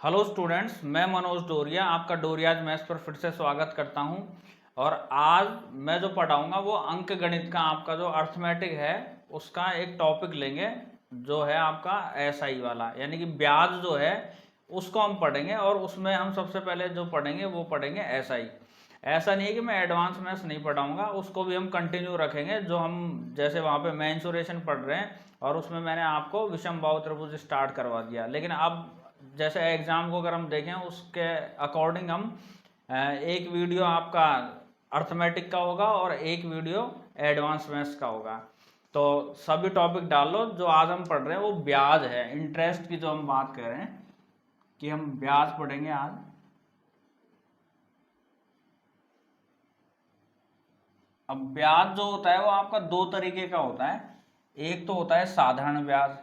Hello students, मैं मनोज डोरिया आपका डोरियाज मैथ्स पर फिर से स्वागत करता हूं। और आज मैं जो पढ़ाऊंगा वो अंक गणित का आपका जो अर्थमेटिक है उसका एक टॉपिक लेंगे जो है आपका एसआई वाला, यानी कि ब्याज जो है उसको हम पढ़ेंगे। और उसमें हम सबसे पहले जो पढ़ेंगे वो पढ़ेंगे एसआई। ऐसा नहीं है कि मैं एडवांस मैथ्स नहीं पढ़ाऊंगा, उसको भी हम कंटिन्यू रखेंगे। जो हम जैसे वहाँ पे मेंसुरेशन पढ़ रहे हैं और उसमें मैंने आपको विषम बाहु त्रिभुज स्टार्ट करवा दिया, लेकिन अब जैसे एग्जाम को अगर हम देखें उसके अकॉर्डिंग हम एक वीडियो आपका अर्थमेटिक का होगा और एक वीडियो एडवांस मैथ्स का होगा। तो सभी टॉपिक डाल लो। जो आज हम पढ़ रहे हैं वो ब्याज है, इंटरेस्ट की जो हम बात कर रहे हैं कि हम ब्याज पढ़ेंगे आज। अब ब्याज जो होता है वो आपका दो तरीके का होता है। एक तो होता है साधारण ब्याज,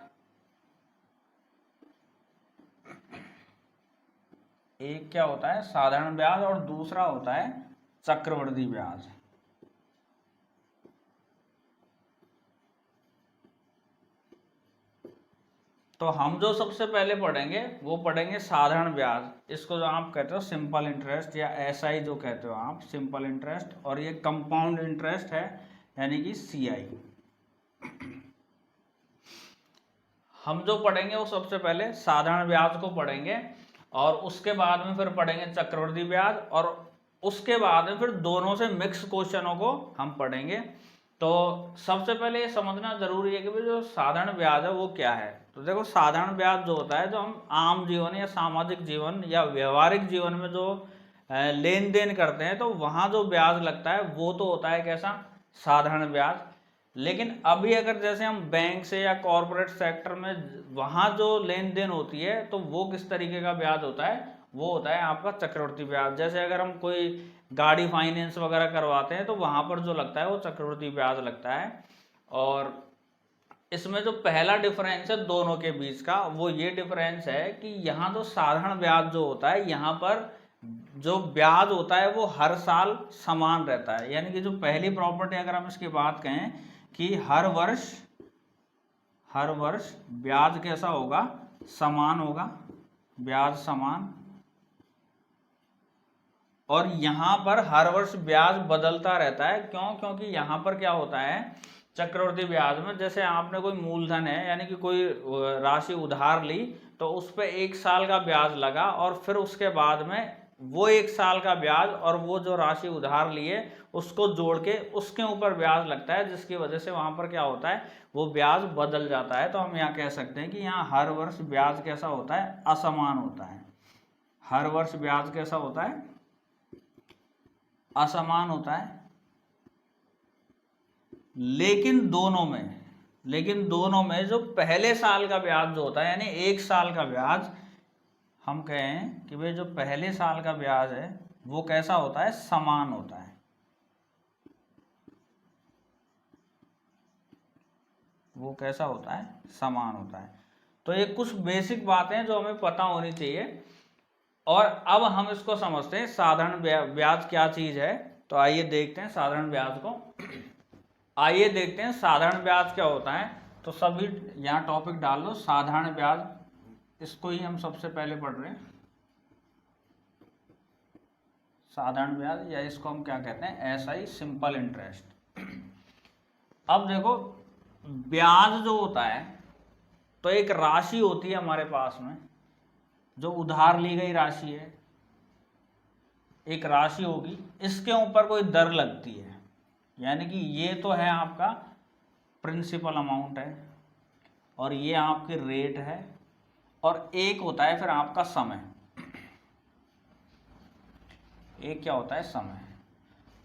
एक क्या होता है साधारण ब्याज, और दूसरा होता है चक्रवृद्धि ब्याज। तो हम जो सबसे पहले पढ़ेंगे वो पढ़ेंगे साधारण ब्याज। इसको जो आप कहते हो सिंपल इंटरेस्ट या एसआई जो कहते हो आप, सिंपल इंटरेस्ट। और ये कंपाउंड इंटरेस्ट है यानी कि सीआई। हम जो पढ़ेंगे वो सबसे पहले साधारण ब्याज को पढ़ेंगे और उसके बाद में फिर पढ़ेंगे चक्रवृद्धि ब्याज, और उसके बाद में फिर दोनों से मिक्स क्वेश्चनों को हम पढ़ेंगे। तो सबसे पहले ये समझना जरूरी है कि भाई जो साधारण ब्याज है वो क्या है। तो देखो, साधारण ब्याज जो होता है जो हम आम जीवन या सामाजिक जीवन या व्यवहारिक जीवन में जो लेन देन करते हैं तो वहाँ जो ब्याज लगता है वो तो होता है कैसा, साधारण ब्याज। लेकिन अभी अगर जैसे हम बैंक से या कॉरपोरेट सेक्टर में वहाँ जो लेन देन होती है तो वो किस तरीके का ब्याज होता है, वो होता है आपका चक्रवृद्धि ब्याज। जैसे अगर हम कोई गाड़ी फाइनेंस वगैरह करवाते हैं तो वहाँ पर जो लगता है वो चक्रवृद्धि ब्याज लगता है। और इसमें जो पहला डिफरेंस है दोनों के बीच का वो ये डिफरेंस है कि यहाँ जो साधारण ब्याज जो होता है यहाँ पर जो ब्याज होता है वो हर साल समान रहता है। यानी कि जो पहली प्रॉपर्टी अगर हम इसकी बात कहें कि हर वर्ष ब्याज कैसा होगा, समान होगा, ब्याज समान। और यहाँ पर हर वर्ष ब्याज बदलता रहता है। क्यों? क्योंकि यहाँ पर क्या होता है चक्रवृद्धि ब्याज में, जैसे आपने कोई मूलधन है यानी कि कोई राशि उधार ली तो उस पर 1 साल का ब्याज लगा और फिर उसके बाद में वो 1 साल का ब्याज और वो जो राशि उधार लिए उसको जोड़ के उसके ऊपर ब्याज लगता है, जिसकी वजह से वहाँ पर क्या होता है वो ब्याज बदल जाता है। तो हम यहाँ कह सकते हैं कि यहाँ हर वर्ष ब्याज कैसा होता है, असमान होता है। हर वर्ष ब्याज कैसा होता है, असमान होता है। लेकिन दोनों में जो पहले साल का ब्याज जो होता है यानी 1 साल का ब्याज, हम कहें कि भाई जो पहले साल का ब्याज है वो कैसा होता है, समान होता है। वो कैसा होता है, समान होता है। तो ये कुछ बेसिक बातें जो हमें पता होनी चाहिए। और अब हम इसको समझते हैं साधारण ब्याज क्या चीज है। तो आइए देखते हैं साधारण ब्याज को। आइए देखते हैं साधारण ब्याज क्या होता है। तो सभी यहाँ टॉपिक डाल लो, साधारण ब्याज, इसको ही हम सबसे पहले पढ़ रहे हैं। साधारण ब्याज या इसको हम क्या कहते हैं, एसआई, सिंपल इंटरेस्ट। अब देखो, ब्याज जो होता है तो एक राशि होती है हमारे पास में, जो उधार ली गई राशि है, एक राशि होगी, इसके ऊपर कोई दर लगती है। यानी कि ये तो है आपका प्रिंसिपल अमाउंट है और ये आपकी रेट है, और एक होता है फिर आपका समय। एक क्या होता है, समय।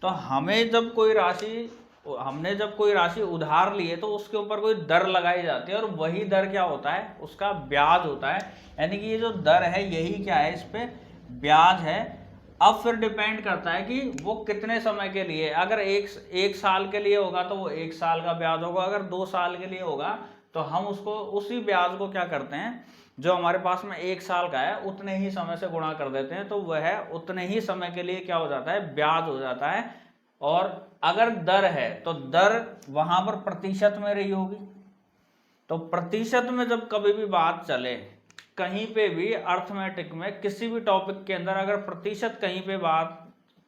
तो हमने जब कोई राशि उधार ली है तो उसके ऊपर कोई दर लगाई जाती है और वही दर क्या होता है, उसका ब्याज होता है। यानी कि ये जो दर है यही क्या है, इस पे ब्याज है। अब फिर डिपेंड करता है कि वो कितने समय के लिए। अगर एक साल के लिए होगा तो वो 1 साल का ब्याज होगा, अगर 2 साल के लिए होगा तो हम उसको उसी ब्याज को क्या करते हैं, जो हमारे पास में 1 साल का है उतने ही समय से गुणा कर देते हैं, तो वह उतने ही समय के लिए क्या हो जाता है, ब्याज हो जाता है। और अगर दर है तो दर वहां पर प्रतिशत में रही होगी। तो प्रतिशत में जब कभी भी बात चले कहीं पे भी अर्थमेटिक में किसी भी टॉपिक के अंदर अगर प्रतिशत कहीं पे बात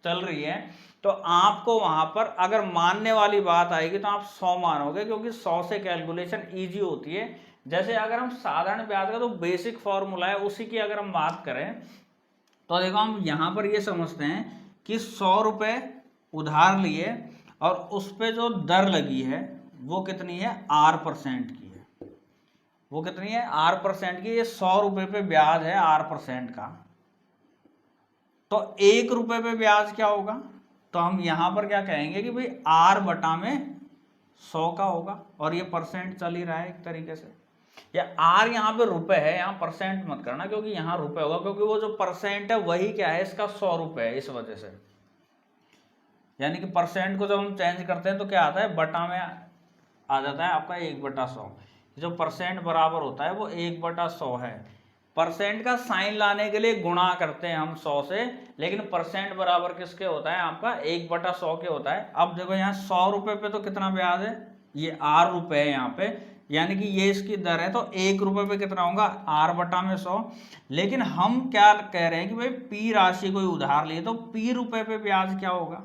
चल रही है तो आपको वहां पर अगर मानने वाली बात आएगी तो आप 100 मानोगे, क्योंकि 100 से कैलकुलेशन इजी होती है। जैसे अगर हम साधारण ब्याज का तो बेसिक फॉर्मूला है उसी की अगर हम बात करें तो देखो हम यहाँ पर ये समझते हैं कि 100 रुपये उधार लिए और उस पर जो दर लगी है वो कितनी है, R% की है। वो कितनी है, R% की। ये 100 रुपये पे ब्याज है R% का, तो 1 रुपये पे ब्याज क्या होगा, तो हम यहाँ पर क्या कहेंगे कि भाई R बटा में 100 का होगा, और ये परसेंट चल ही रहा है एक तरीके से। या R यहाँ पे रुपए है, यहाँ परसेंट मत करना क्योंकि यहाँ रुपए होगा, क्योंकि वो जो परसेंट है वही क्या है, इसका 100 रुपये है, इस वजह से। यानी कि परसेंट को जब हम चेंज करते हैं तो क्या आता है, बटा में आ जाता है आपका 1/100। जो परसेंट बराबर होता है वो 1/100 है। परसेंट का साइन लाने के लिए गुणा करते हैं हम 100 से, लेकिन परसेंट बराबर किसके होता है, आपका 1/100 के होता है। अब देखो यहाँ 100 रुपये पे तो कितना ब्याज है, ये R रुपये है यहाँ पे, यानी कि ये इसकी दर है, तो 1 रुपये पे कितना होगा, R बटा में 100। लेकिन हम क्या कह रहे हैं कि भाई P राशि कोई उधार लिए तो P रुपये पे ब्याज क्या होगा,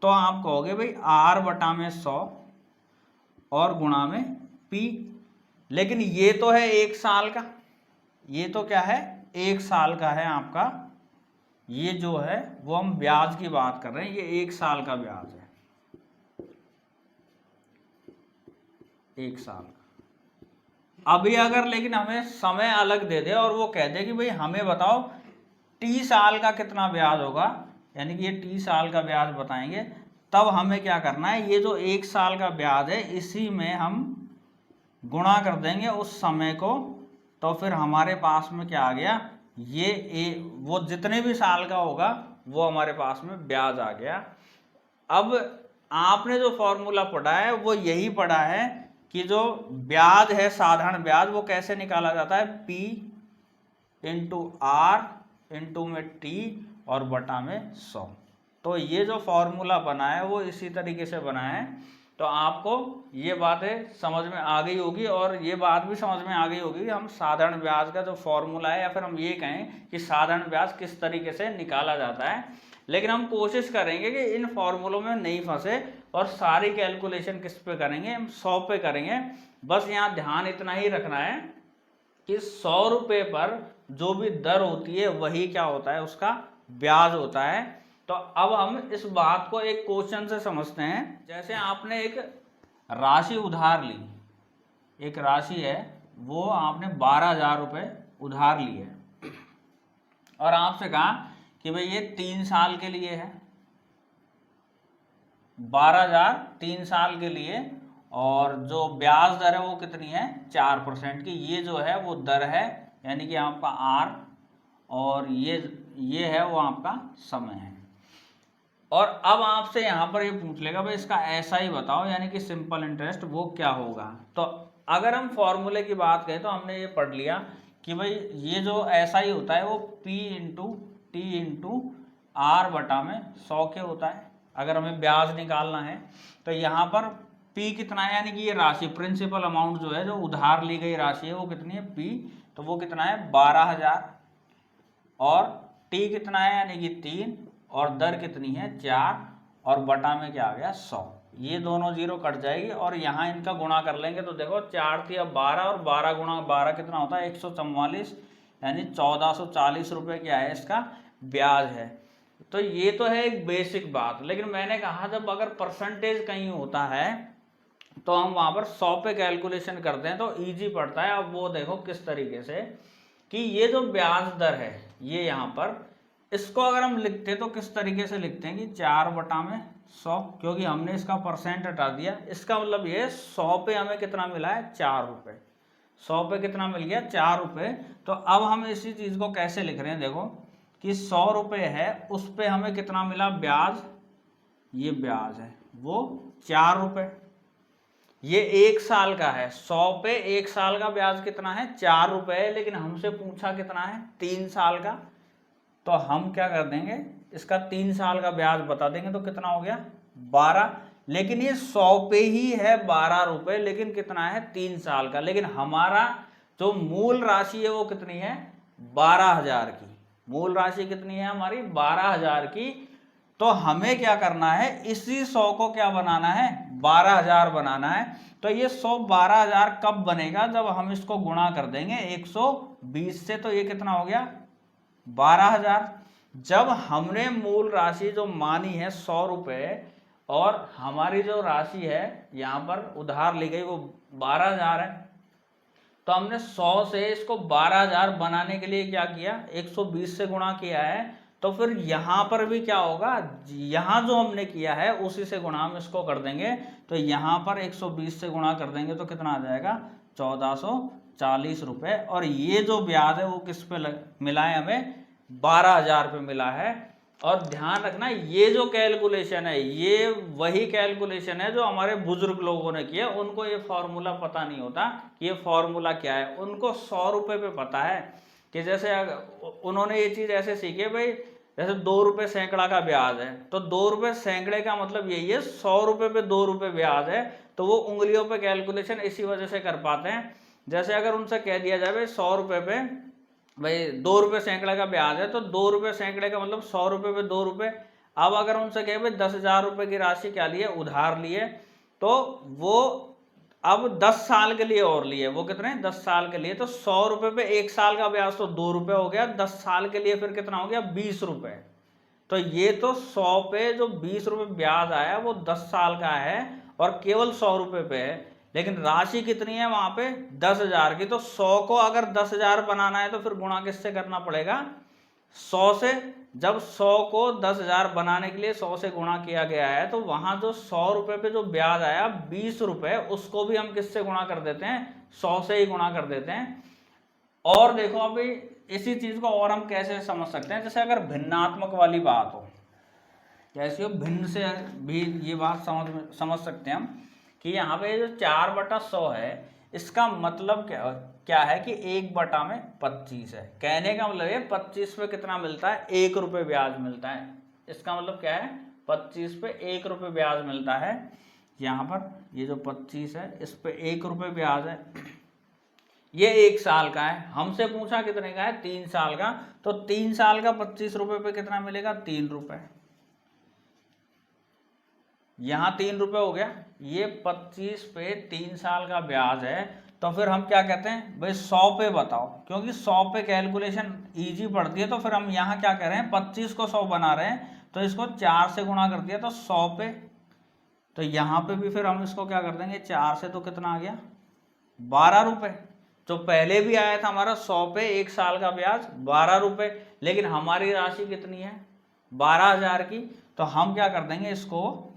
तो आप कहोगे भाई R बटा में 100 और गुणा में P। लेकिन ये तो है 1 साल का, ये तो क्या है 1 साल का है आपका, ये जो है वो हम ब्याज की बात कर रहे हैं, ये 1 साल का ब्याज है, 1 साल का। अभी अगर लेकिन हमें समय अलग दे दे और वो कह दे कि भाई हमें बताओ T साल का कितना ब्याज होगा, यानी कि ये T साल का ब्याज बताएंगे, तब हमें क्या करना है, ये जो 1 साल का ब्याज है इसी में हम गुणा कर देंगे उस समय को, तो फिर हमारे पास में क्या आ गया, ये वो जितने भी साल का होगा वो हमारे पास में ब्याज आ गया। अब आपने जो फॉर्मूला पढ़ा है वो यही पढ़ा है कि जो ब्याज है साधारण ब्याज वो कैसे निकाला जाता है, P इंटू R इंटू में T और बटा में 100। तो ये जो फॉर्मूला बना है वो इसी तरीके से बना है। तो आपको ये बातें समझ में आ गई होगी, और ये बात भी समझ में आ गई होगी कि हम साधारण ब्याज का जो फॉर्मूला है, या फिर हम ये कहें कि साधारण ब्याज किस तरीके से निकाला जाता है। लेकिन हम कोशिश करेंगे कि इन फॉर्मूलों में नहीं फंसे और सारी कैलकुलेशन किस पे करेंगे, हम 100 पे करेंगे। बस यहाँ ध्यान इतना ही रखना है कि 100 रुपये पर जो भी दर होती है वही क्या होता है, उसका ब्याज होता है। तो अब हम इस बात को एक क्वेश्चन से समझते हैं। जैसे आपने एक राशि उधार ली, एक राशि है वो आपने 12,000 रुपये उधार ली है, और आपसे कहा कि भाई ये 3 साल के लिए है, 12,000 3 साल के लिए, और जो ब्याज दर है वो कितनी है, 4% की। ये जो है वो दर है, यानी कि आपका R, और ये है वो आपका समय है। और अब आपसे यहाँ पर ये पूछ लेगा भाई इसका SI बताओ, यानी कि सिंपल इंटरेस्ट, वो क्या होगा। तो अगर हम फॉर्मूले की बात करें तो हमने ये पढ़ लिया कि भाई ये जो SI होता है वो P into T into R बटा में 100 के होता है, अगर हमें ब्याज निकालना है। तो यहाँ पर P कितना है, यानी कि ये राशि प्रिंसिपल अमाउंट जो है, जो उधार ली गई राशि है वो कितनी है, P, तो वो कितना है 12,000, और T कितना है, यानी कि 3, और दर कितनी है 4, और बटा में क्या आ गया 100। ये दोनों जीरो कट जाएगी और यहाँ इनका गुणा कर लेंगे तो देखो 4 थी अब 12, और 12 गुणा 12 कितना होता है 144, यानी 1440 रुपये क्या है इसका ब्याज है। तो ये तो है एक बेसिक बात। लेकिन मैंने कहा जब अगर परसेंटेज कहीं होता है तो हम वहाँ पर 100 पे कैलकुलेशन करते हैं तो ईजी पड़ता है। अब वो देखो किस तरीके से कि ये जो ब्याज दर है ये यहाँ पर, इसको अगर हम लिखते तो किस तरीके से लिखते हैं कि 4 बटा में 100, क्योंकि हमने इसका परसेंट हटा दिया। इसका मतलब ये 100 पे हमें कितना मिला है 4 रुपये, 100 पे कितना मिल गया 4 रुपये। तो अब हम इसी चीज़ को कैसे लिख रहे हैं, देखो कि 100 रुपये है उस पे हमें कितना मिला ब्याज, ये ब्याज है वो 4 रुपये, ये 1 साल का है। 100 पे 1 साल का ब्याज कितना है 4 रुपये, लेकिन हमसे पूछा कितना है 3 साल का। तो हम क्या कर देंगे, इसका 3 साल का ब्याज बता देंगे, तो कितना हो गया 12। लेकिन ये 100 पे ही है 12 रुपये, लेकिन कितना है 3 साल का। लेकिन हमारा जो मूल राशि है वो कितनी है, 12,000 की। मूल राशि कितनी है हमारी, 12,000 की। तो हमें क्या करना है, इसी 100 को क्या बनाना है, 12,000 बनाना है। तो ये 100 12,000 कब बनेगा, जब हम इसको गुणा कर देंगे 120 से। तो ये कितना हो गया, 12,000। जब हमने मूल राशि जो मानी है 100 रुपये, और हमारी जो राशि है यहाँ पर उधार ली गई वो 12,000 है, तो हमने 100 से इसको 12,000 बनाने के लिए क्या किया, 120 से गुणा किया है। तो फिर यहाँ पर भी क्या होगा, यहाँ जो हमने किया है उसी से गुणा हम इसको कर देंगे। तो यहाँ पर 120 से गुणा कर देंगे तो कितना आ जाएगा, 1440 रुपये। और ये जो ब्याज है वो किस पे मिला है, हमें 12,000 पे मिला है। और ध्यान रखना, ये जो कैलकुलेशन है ये वही कैलकुलेशन है जो हमारे बुजुर्ग लोगों ने किया। उनको ये फॉर्मूला पता नहीं होता कि ये फॉर्मूला क्या है। उनको 100 रुपये पे पता है कि जैसे उन्होंने ये चीज़ ऐसे सीखी भाई, जैसे 2 रुपये सैकड़ा का ब्याज है, तो 2 रुपये सैकड़े का मतलब यही है 100 रुपये पे 2 रुपये ब्याज है। तो वो उंगलियों पे कैलकुलेशन इसी वजह से कर पाते हैं। जैसे अगर उनसे कह दिया जाए भाई 100 रुपये पे भाई 2 रुपये सैकड़े का ब्याज है, तो 2 रुपये सैकड़े का मतलब 100 रुपये पे 2 रुपये। अब अगर उनसे कहे भाई 10,000 रुपये की राशि क्या लिए, उधार लिए, तो वो अब 10 साल के लिए और लिए, वो कितने, 10 साल के लिए। तो 100 रुपये पे 1 साल का ब्याज तो 2 रुपये हो गया, 10 साल के लिए फिर कितना हो गया, 20 रुपये। तो ये तो 100 पे जो 20 रुपये ब्याज आया वो 10 साल का है और केवल 100 रुपये पे है। लेकिन राशि कितनी है वहां पे, 10,000 की। तो 100 को अगर 10,000 बनाना है तो फिर गुणा किससे करना पड़ेगा, 100 से। जब 100 को 10,000 बनाने के लिए 100 से गुणा किया गया है, तो वहां जो 100 रुपये पे जो ब्याज आया 20 रुपये, उसको भी हम किससे गुणा कर देते हैं, 100 से ही गुणा कर देते हैं। और देखो अभी इसी चीज को और हम कैसे समझ सकते हैं, जैसे अगर भिन्नात्मक वाली बात हो, कैसी हो, भिन्न से भी ये बात समझ सकते हैं हम कि यहाँ पे जो 4/100 है, इसका मतलब क्या है कि 1/25 है। कहने का मतलब ये 25 पे कितना मिलता है, 1 रुपये ब्याज मिलता है। इसका मतलब क्या है, 25 पे 1 रुपये ब्याज मिलता है। यहाँ पर ये जो 25 है इस पे 1 रुपये ब्याज है। ये 1 साल का है, हमसे पूछा कितने का है, 3 साल का। तो 3 साल का 25 रुपये पे कितना मिलेगा, 3 रुपये। यहाँ 3 रुपये हो गया। ये 25 पे 3 साल का ब्याज है। तो फिर हम क्या कहते हैं भाई, 100 पे बताओ, क्योंकि 100 पे कैलकुलेशन इजी पड़ती है। तो फिर हम यहाँ क्या कर रहे हैं, 25 को 100 बना रहे हैं, तो इसको 4 से गुणा कर दिया तो 100 पे। तो यहाँ पे भी फिर हम इसको क्या कर देंगे, 4 से, तो कितना आ गया, 12 रुपये। जो पहले भी आया था हमारा 100 पे 1 साल का ब्याज 12 रुपये, लेकिन हमारी राशि कितनी है, 12,000 की। तो हम क्या कर देंगे, इसको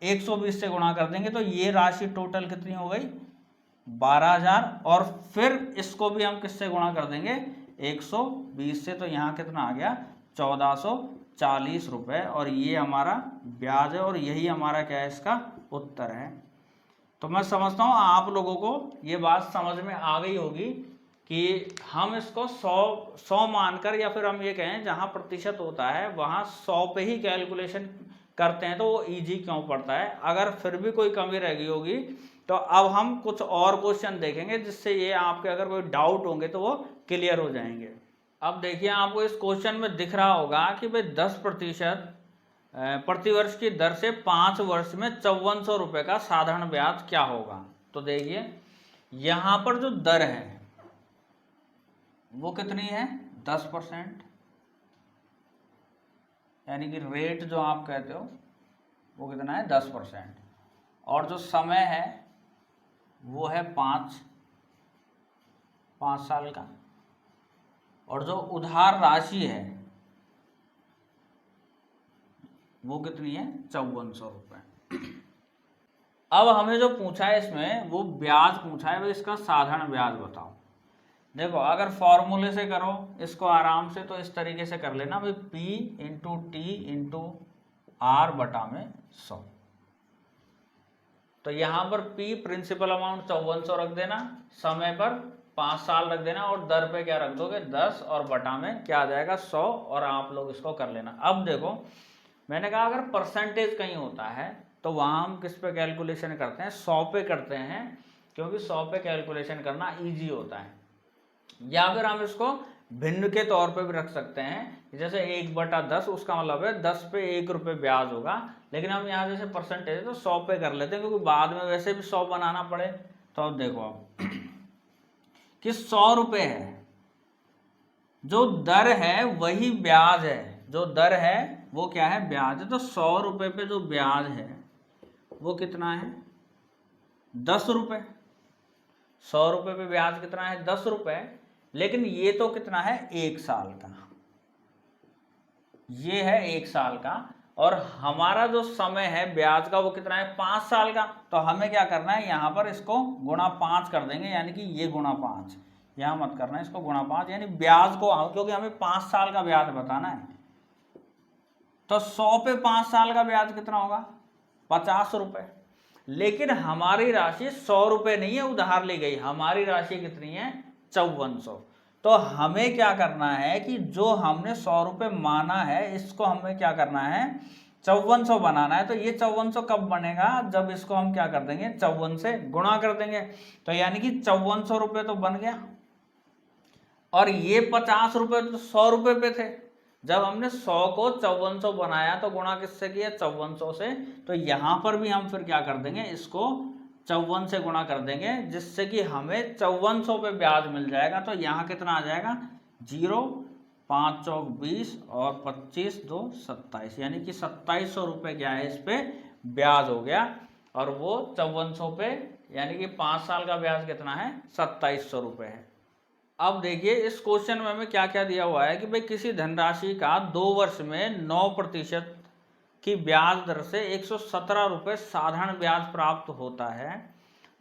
120 से गुणा कर देंगे। तो ये राशि टोटल कितनी हो गई, 12,000। और फिर इसको भी हम किससे गुणा कर देंगे, 120 से। तो यहाँ कितना आ गया, 1440 रुपये। और ये हमारा ब्याज है और यही हमारा क्या है, इसका उत्तर है। तो मैं समझता हूँ आप लोगों को ये बात समझ में आ गई होगी कि हम इसको 100 मानकर, या फिर हम ये कहें जहाँ प्रतिशत होता है वहाँ 100 पे ही कैलकुलेशन करते हैं, तो वो इजी क्यों पड़ता है। अगर फिर भी कोई कमी रह गई होगी तो अब हम कुछ और क्वेश्चन देखेंगे, जिससे ये आपके अगर कोई डाउट होंगे तो वो क्लियर हो जाएंगे। अब देखिए, आपको इस क्वेश्चन में दिख रहा होगा कि भाई 10% प्रतिवर्ष की दर से 5 वर्ष में 5400 रुपये का साधारण ब्याज क्या होगा। तो देखिए यहाँ पर जो दर है वो कितनी है, 10%, यानी कि रेट जो आप कहते हो वो कितना है, 10%। और जो समय है वो है 5 साल का। और जो उधार राशि है वो कितनी है, 5400 रुपये। अब हमें जो पूछा है इसमें वो ब्याज पूछा है, भाई इसका साधारण ब्याज बताओ। देखो अगर फॉर्मूले से करो इसको आराम से, तो इस तरीके से कर लेना भाई, P into T into R बटा में 100। तो यहाँ पर P प्रिंसिपल अमाउंट 5400 रख देना, समय पर 5 साल रख देना, और दर पे क्या रख दोगे, 10, और बटा में क्या आ जाएगा, 100। और आप लोग इसको कर लेना। अब देखो मैंने कहा अगर परसेंटेज कहीं होता है तो वहाँ हम किस पे कैलकुलेशन करते हैं, 100 पे करते हैं, क्योंकि 100 पे कैलकुलेशन करना ईजी होता है। या फिर हम इसको भिन्न के तौर पे भी रख सकते हैं, जैसे 1/10, उसका मतलब है 10 पे 1 रुपये ब्याज होगा, लेकिन हम यहाँ जैसे परसेंटेज है तो 100 पे कर लेते हैं, क्योंकि बाद में वैसे भी 100 बनाना पड़े। तो अब देखो अब कि 100 रुपये है, जो दर है वही ब्याज है, जो दर है वो क्या है, ब्याज है। तो 100 रुपये पे जो ब्याज है वो कितना है, 10 रुपये। 100 रुपये पे ब्याज कितना है, 10 रुपये। लेकिन ये तो कितना है, 1 साल का, ये है 1 साल का, और हमारा जो समय है ब्याज का वो कितना है, 5 साल का। तो हमें क्या करना है, यहाँ पर इसको गुणा 5 कर देंगे, यानी कि ये गुणा 5, यहाँ मत करना है, इसको गुणा 5, यानी ब्याज को, क्योंकि हमें 5 साल का ब्याज बताना है। तो 100 पे 5 साल का ब्याज कितना होगा, 50 रुपये। लेकिन हमारी राशि 100 रुपये नहीं है, उधार ली गई, हमारी राशि कितनी है, 5400। तो हमें क्या करना है कि जो हमने 100 रुपये माना है, इसको हमें क्या करना है, 5400 बनाना है। तो ये 5400 कब बनेगा, जब इसको हम क्या कर देंगे, 54 से गुणा कर देंगे। तो यानी कि 5400 रुपये तो बन गया, और ये 50 रुपये तो 100 रुपये पे थे। जब हमने 100 को 5400 बनाया तो गुणा किससे किया, 5400 से। तो यहाँ पर भी हम फिर क्या कर देंगे, इसको 54 से गुणा कर देंगे, जिससे कि हमें 5400 पे ब्याज मिल जाएगा। तो यहाँ कितना आ जाएगा, 0, 5 चौक 20 और 25 2 27, यानी कि 2700 रुपये क्या है, इस पे ब्याज हो गया। और वो 5400 पे, यानी कि 5 साल का ब्याज कितना है, 2700 रुपये है। अब देखिए इस क्वेश्चन में हमें क्या क्या दिया हुआ है कि भाई किसी धनराशि का 2 वर्ष में 9% की ब्याज दर से 117 रुपये साधारण ब्याज प्राप्त होता है।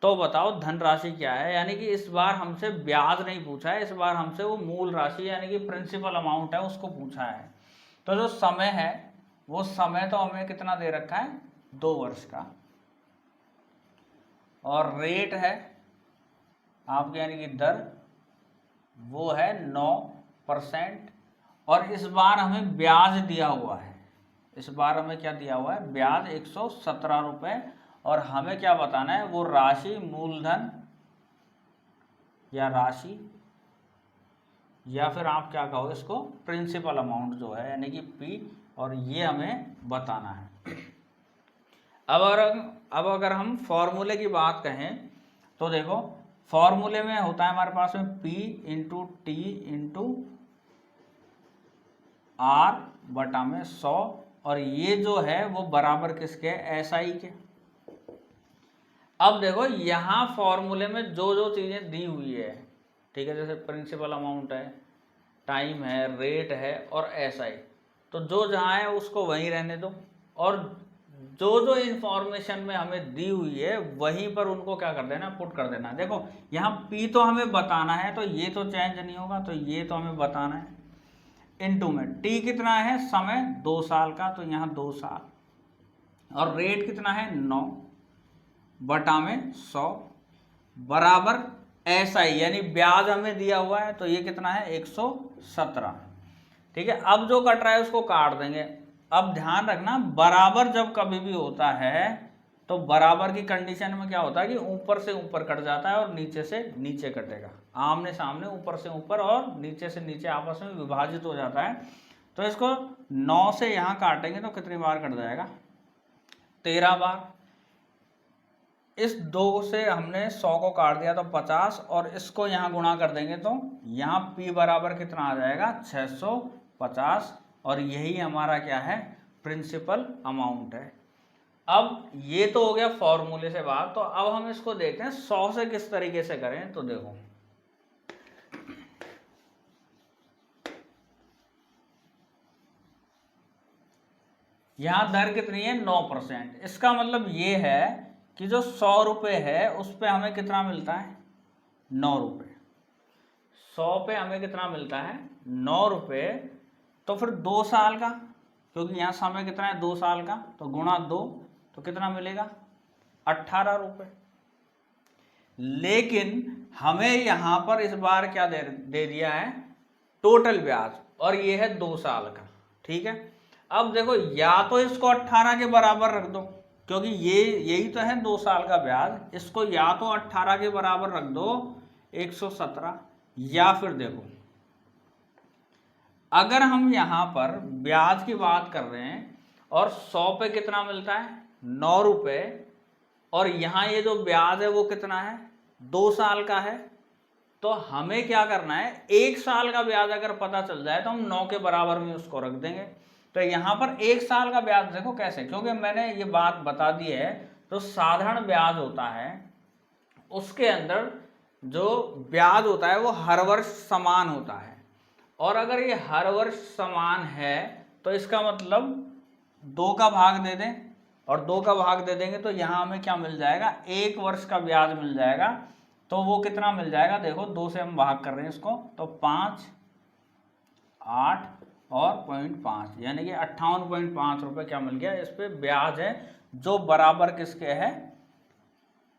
तो बताओ धनराशि क्या है, यानी कि इस बार हमसे ब्याज नहीं पूछा है, इस बार हमसे वो मूल राशि यानी कि प्रिंसिपल अमाउंट है उसको पूछा है। तो जो समय है वो समय तो हमें कितना दे रखा है, 2 वर्ष का, और रेट है आपके यानी कि दर वो है 9%, और इस बार हमें ब्याज दिया हुआ है, इस बार हमें क्या दिया हुआ है, ब्याज 117 रुपये। और हमें क्या बताना है, वो राशि मूलधन या राशि, या फिर आप क्या कहो इसको, प्रिंसिपल अमाउंट जो है यानी कि पी, और ये हमें बताना है। अब अगर हम फॉर्मूले की बात कहें तो देखो फॉर्मूले में होता है हमारे पास में P into T into R बटा में 100, और ये जो है वो बराबर किसके, SI के। अब देखो यहाँ फॉर्मूले में जो जो चीज़ें दी हुई है, ठीक है, जैसे प्रिंसिपल अमाउंट है, टाइम है, रेट है और SI, तो जो जहाँ है उसको वहीं रहने दो, और जो जो इन्फॉर्मेशन में हमें दी हुई है वहीं पर उनको क्या कर देना, पुट कर देना। देखो यहाँ P तो हमें बताना है, तो ये तो चेंज नहीं होगा, तो ये तो हमें बताना है। इनटू में T कितना है, समय 2 साल का, तो यहाँ 2 साल, और रेट कितना है 9 बटा में 100 बराबर SI, यानी ब्याज हमें दिया हुआ है, तो ये कितना है 117। ठीक है, अब जो कट रहा है उसको काट देंगे। अब ध्यान रखना बराबर जब कभी भी होता है तो बराबर की कंडीशन में क्या होता है कि ऊपर से ऊपर कट जाता है और नीचे से नीचे कटेगा, आमने सामने ऊपर से ऊपर और नीचे से नीचे आपस में विभाजित हो जाता है। तो इसको 9 से यहाँ काटेंगे तो कितनी बार कट जाएगा, 13 बार। इस 2 से हमने 100 को काट दिया तो 50, और इसको यहाँ गुणा कर देंगे तो यहाँ P बराबर कितना आ जाएगा 650, और यही हमारा क्या है, प्रिंसिपल अमाउंट है। अब ये तो हो गया फॉर्मूले से बात, तो अब हम इसको देखते हैं 100 से किस तरीके से करें। तो देखो यहाँ दर कितनी है 9%, इसका मतलब ये है कि जो 100 रुपये है उस पे हमें कितना मिलता है 9 रुपये। 100 पे हमें कितना मिलता है 9 रुपये। तो फिर 2 साल का, क्योंकि यहाँ समय कितना है 2 साल का, तो गुणा 2, तो कितना मिलेगा 18 रुपये। लेकिन हमें यहाँ पर इस बार क्या दे दिया है, टोटल ब्याज, और ये है 2 साल का। ठीक है, अब देखो या तो इसको 18 के बराबर रख दो, क्योंकि ये यही तो है 2 साल का ब्याज, इसको या तो 18 के बराबर रख दो 117, या फिर देखो अगर हम यहाँ पर ब्याज की बात कर रहे हैं और 100 पे कितना मिलता है 9 रुपये, और यहाँ ये जो ब्याज है वो कितना है 2 साल का है, तो हमें क्या करना है 1 साल का ब्याज अगर पता चल जाए तो हम 9 के बराबर में उसको रख देंगे। तो यहाँ पर 1 साल का ब्याज देखो कैसे, क्योंकि मैंने ये बात बता दी है, तो साधारण ब्याज होता है उसके अंदर जो ब्याज होता है वो हर वर्ष समान होता है, और अगर ये हर वर्ष समान है तो इसका मतलब 2 का भाग दे दें, और 2 का भाग दे देंगे तो यहाँ हमें क्या मिल जाएगा 1 वर्ष का ब्याज मिल जाएगा। तो वो कितना मिल जाएगा देखो 2 से हम भाग कर रहे हैं इसको, तो 5, 8 और 0.5 यानी कि 58.5 रुपये क्या मिल गया, इस पे ब्याज है जो बराबर किसके है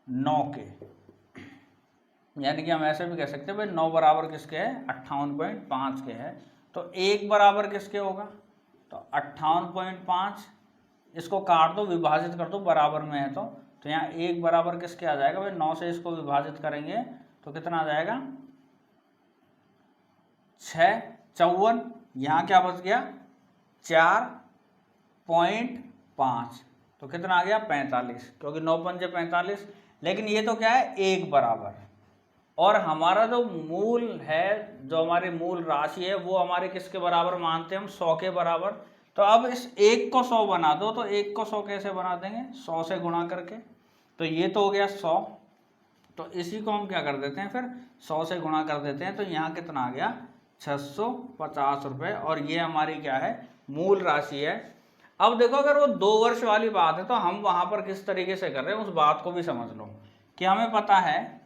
9 के। यानी कि हम ऐसे भी कह सकते हैं भाई 9 बराबर किसके है 58.5 के है। तो 1 बराबर किसके होगा, तो 58.5, इसको काट दो विभाजित कर दो बराबर में है तो यहाँ 1 बराबर किसके आ जाएगा भाई 9 से इसको विभाजित करेंगे तो कितना आ जाएगा 6, 54, यहाँ क्या बच गया 4.5, तो कितना आ गया 45, क्योंकि 9 पंजे 45। लेकिन ये तो क्या है 1 बराबर, और हमारा जो मूल है, जो हमारी मूल राशि है वो हमारे किसके बराबर मानते हैं हम 100 के बराबर। तो अब इस 1 को 100 बना दो, तो 1 को 100 कैसे बना देंगे 100 से गुणा करके, तो ये तो हो गया 100, तो इसी को हम क्या कर देते हैं फिर 100 से गुणा कर देते हैं, तो यहाँ कितना आ गया 650 रुपये, और ये हमारी क्या है मूल राशि है। अब देखो अगर वो 2 वर्ष वाली बात है तो हम वहाँ पर किस तरीके से कर रहे हैं उस बात को भी समझ लो, कि हमें पता है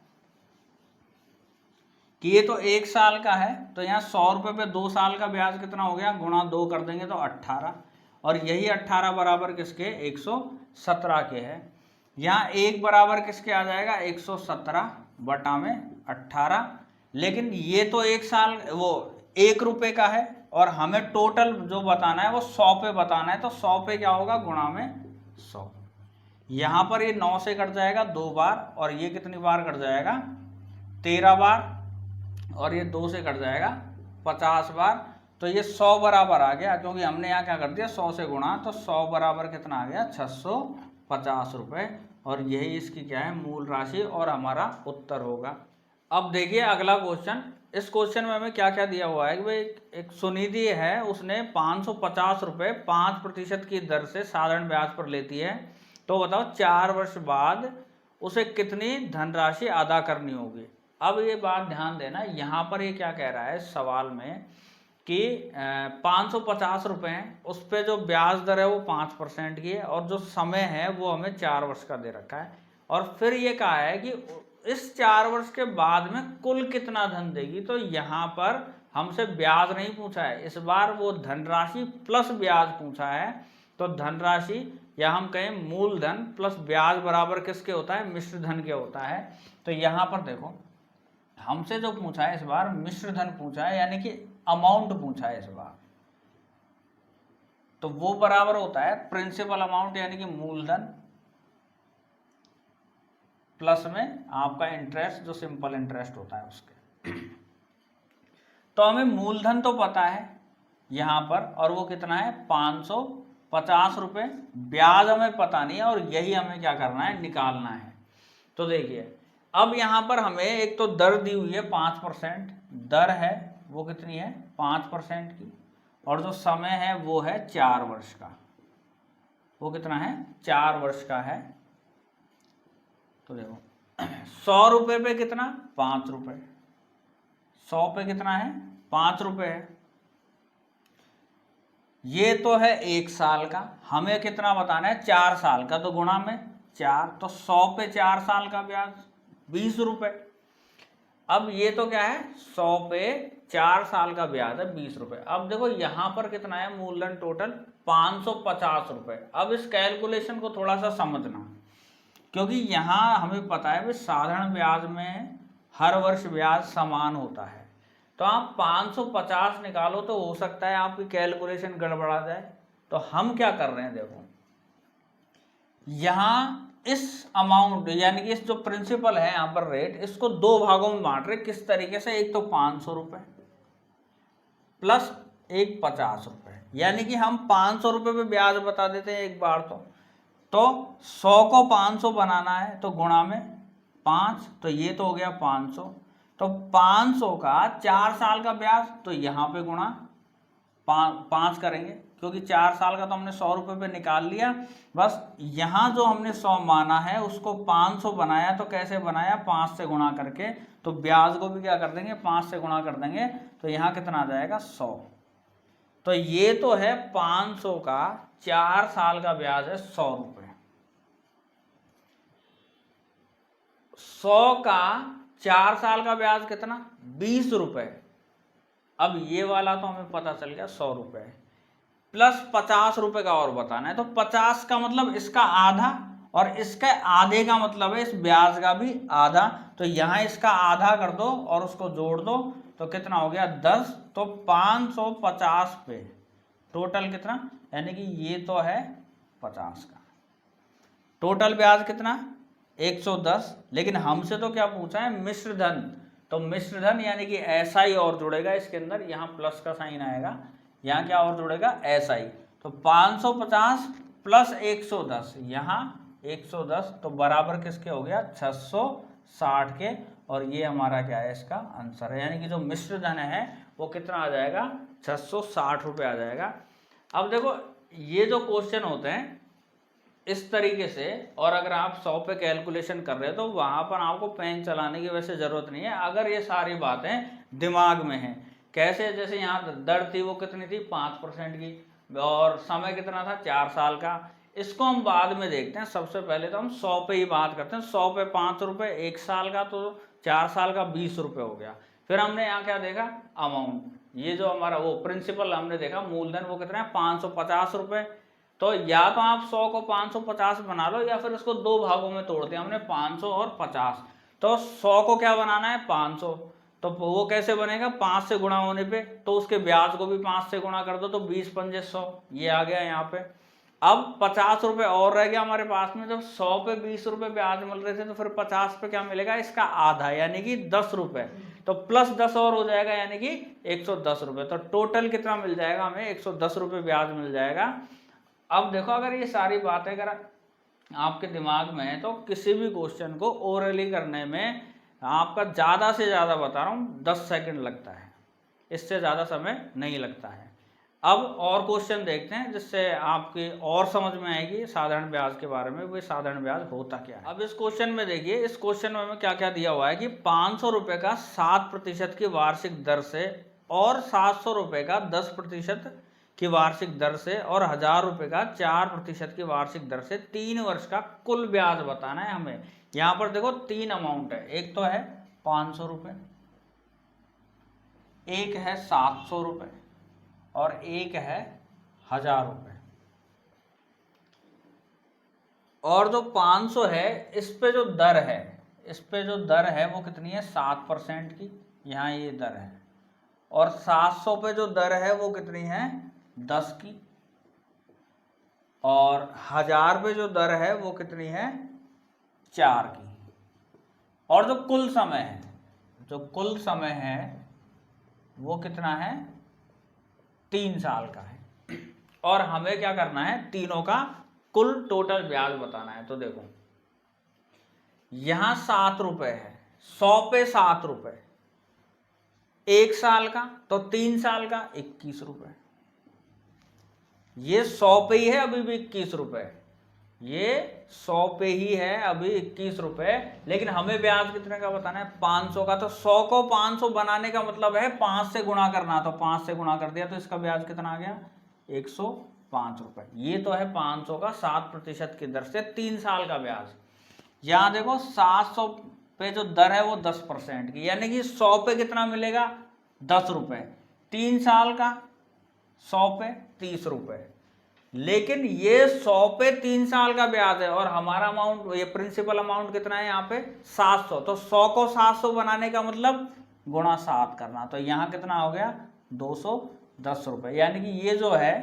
कि ये तो 1 साल का है, तो यहाँ 100 रुपये पे 2 साल का ब्याज कितना हो गया, गुणा 2 कर देंगे तो 18, और यही 18 बराबर किसके 117 के है। यहाँ 1 बराबर किसके आ जाएगा 117 बटा में 18, लेकिन ये तो 1 साल वो 1 रुपये का है, और हमें टोटल जो बताना है वो 100 पे बताना है, तो 100 पे क्या होगा गुणा में 100। यहाँ पर ये 9 से कट जाएगा 2 बार, और ये कितनी बार कट जाएगा 13 बार, और ये 2 से कट जाएगा 50 बार, तो ये 100 बराबर आ गया, क्योंकि हमने यहाँ क्या कर दिया 100 से गुणा, तो 100 बराबर कितना आ गया 650 रुपये, और यही इसकी क्या है मूल राशि, और हमारा उत्तर होगा। अब देखिए अगला क्वेश्चन, इस क्वेश्चन में हमें क्या क्या दिया हुआ है कि भाई एक सुनिधि है, उसने 550 रुपये 5% की दर से साधारण ब्याज पर लेती है, तो बताओ 4 वर्ष बाद उसे कितनी धनराशि अदा करनी होगी। अब ये बात ध्यान देना, यहाँ पर ये क्या कह रहा है सवाल में कि 550 रुपये हैं, उस पर जो ब्याज दर है वो 5% की है, और जो समय है वो हमें 4 वर्ष का दे रखा है, और फिर ये कहा है कि इस 4 वर्ष के बाद में कुल कितना धन देगी। तो यहाँ पर हमसे ब्याज नहीं पूछा है, इस बार वो धनराशि प्लस ब्याज पूछा है, तो धनराशि या हम कहें मूलधन प्लस ब्याज बराबर किसके होता है मिश्र धन के होता है। तो यहाँ पर देखो हमसे जो पूछा है इस बार मिश्र धन पूछा है, यानी कि अमाउंट पूछा है इस बार, तो वो बराबर होता है प्रिंसिपल अमाउंट यानी कि मूलधन प्लस में आपका इंटरेस्ट जो सिंपल इंटरेस्ट होता है उसके। तो हमें मूलधन तो पता है यहाँ पर, और वो कितना है 550 रुपये, ब्याज हमें पता नहीं है, और यही हमें क्या करना है निकालना है। तो देखिए अब यहाँ पर हमें एक तो दर दी हुई है 5%, दर है वो कितनी है 5% की, और जो समय है वो है 4 वर्ष का, वो कितना है 4 वर्ष का है। तो देखो 100 रुपये पे कितना 5 रुपये, 100 पे कितना है 5 रुपये है, ये तो है 1 साल का, हमें कितना बताना है 4 साल का, तो गुणा में 4, तो 100 पे 4 साल का ब्याज 20 रुपये। अब ये तो क्या है 100 पे 4 साल का ब्याज है 20 रुपये। अब देखो यहाँ पर कितना है मूलधन टोटल 550 रुपये। अब इस कैलकुलेशन को थोड़ा सा समझना, क्योंकि यहाँ हमें पता है कि साधारण ब्याज में हर वर्ष ब्याज समान होता है, तो आप 550 निकालो तो हो सकता है आपकी कैलकुलेशन गड़बड़ा जाए। तो हम क्या कर रहे हैं देखो, यहाँ इस अमाउंट यानी कि इस जो प्रिंसिपल है यहाँ पर रेट, इसको दो भागों में बांट रहे। किस तरीके से? एक तो 500 रुपये प्लस एक 50 रुपये, यानी कि हम 500 रुपये पे ब्याज बता देते हैं एक बार। तो 100 को 500 बनाना है तो गुणा में 5, तो ये तो हो गया 500। तो 500 का 4 साल का ब्याज, तो यहाँ पे गुणा 5 करेंगे, क्योंकि 4 साल का तो हमने 100 रुपये पे निकाल लिया। बस यहाँ जो हमने 100 माना है उसको 500 बनाया, तो कैसे बनाया? 5 से गुणा करके। तो ब्याज को भी क्या कर देंगे? 5 से गुणा कर देंगे। तो यहाँ कितना आ जाएगा? 100। तो ये तो है 500 का 4 साल का ब्याज है 100 रुपये। 100 का 4 साल का ब्याज कितना? 20 रुपये। अब ये वाला तो हमें पता चल गया 100 रुपये, प्लस 50 रुपये का और बताना है। तो 50 का मतलब इसका आधा, और इसके आधे का मतलब है इस ब्याज का भी आधा। तो यहाँ इसका आधा कर दो और उसको जोड़ दो, तो कितना हो गया? 10। तो 550 पे टोटल कितना? यानी कि ये तो है 50 का टोटल ब्याज कितना? 110। लेकिन हमसे तो क्या पूछा है? मिश्र धन। तो मिश्र धन यानी कि SI और जुड़ेगा इसके अंदर, यहाँ प्लस का साइन आएगा, यहाँ क्या और जुड़ेगा? SI। तो 550 प्लस 110, यहाँ 110, तो बराबर किसके हो गया? 660 के। और ये हमारा क्या है? इसका आंसर है। यानी कि जो मिश्र धन है वो कितना आ जाएगा? 660 रुपये आ जाएगा। अब देखो ये जो क्वेश्चन होते हैं इस तरीके से, और अगर आप 100 पे कैलकुलेशन कर रहे हो तो वहाँ पर आपको पेन चलाने की वैसे ज़रूरत नहीं है, अगर ये सारी बातें दिमाग में हैं। कैसे? जैसे यहाँ दर थी वो कितनी थी? 5% की, और समय कितना था? 4 साल का। इसको हम बाद में देखते हैं, सबसे पहले तो हम 100 पे ही बात करते हैं। 100 पे 5 रुपये, 1 साल का, तो 4 साल का 20 रुपये हो गया। फिर हमने यहाँ क्या देखा? अमाउंट, ये जो हमारा वो प्रिंसिपल हमने देखा मूलधन, वो कितना है? 550 रुपये। तो या तो आप 100 को 550 बना लो, या फिर उसको दो भागों में तोड़ दिया हमने, 500 और 50। तो 100 को क्या बनाना है? 500। तो वो कैसे बनेगा? 5 से गुणा होने पे, तो उसके ब्याज को भी 5 से गुणा कर दो, तो 20 पंजे 100, ये आ गया यहाँ पे। अब 50 रुपये और रह गया हमारे पास में। जब 100 पे 20 रुपये ब्याज मिल रहे थे, तो फिर 50 पे क्या मिलेगा? इसका आधा, यानी कि 10 रुपये। तो प्लस 10 और हो जाएगा, यानी कि 110 रुपये। तो टोटल कितना मिल जाएगा हमें? 110 रुपये ब्याज मिल जाएगा। अब देखो, अगर ये सारी बातें अगर आपके दिमाग में है तो किसी भी क्वेश्चन को ओरली करने में आपका ज़्यादा से ज़्यादा, बता रहा हूँ, 10 सेकंड लगता है, इससे ज़्यादा समय नहीं लगता है। अब और क्वेश्चन देखते हैं जिससे आपकी और समझ में आएगी साधारण ब्याज के बारे में, वो साधारण ब्याज होता क्या है। अब इस क्वेश्चन में देखिए, इस क्वेश्चन में क्या क्या दिया हुआ है कि 500 रुपये का 7% की वार्षिक दर से, और 700 रुपये का 10% की वार्षिक दर से, और 1000 रुपये का 4% की वार्षिक दर से 3 वर्ष का कुल ब्याज बताना है हमें। यहाँ पर देखो 3 अमाउंट है, एक तो है 500 रुपये, एक है 700 रुपये, और एक है 1000 रुपये। और जो 500 है इस पे जो दर है, इस पे जो दर है वो कितनी है? 7% की, यहाँ ये दर है। और 700 पे जो दर है वो कितनी है? 10 की। और 1000 पे जो दर है वो कितनी है? 4 की। और जो कुल समय है, जो कुल समय है वो कितना है? 3 साल का है। और हमें क्या करना है? तीनों का कुल टोटल ब्याज बताना है। तो देखो यहां 7 रुपये है, 100 पे 7 रुपये, 1 साल का, तो 3 साल का 21 रुपये। ये 100 पे ही है अभी भी 21 रुपये, ये 100 पे ही है अभी 21 रुपये, लेकिन हमें ब्याज कितने का बताना है? 500 का। तो 100 को 500 बनाने का मतलब है 5 से गुणा करना, तो 5 से गुणा कर दिया, तो इसका ब्याज कितना आ गया? 105 रुपये। ये तो है 500 का 7% की दर से 3 साल का ब्याज। यहाँ देखो 700 पे जो दर है वो 10% की, यानी कि 100 पे कितना मिलेगा? 10 रुपये। 3 साल का 100 पे 30 रुपये। लेकिन ये 100 पे 3 साल का ब्याज है, और हमारा अमाउंट, ये प्रिंसिपल अमाउंट कितना है यहाँ पे? 700। तो 100 को 700 बनाने का मतलब गुणा 7 करना, तो यहाँ कितना हो गया? 210 रुपये। यानी कि ये जो है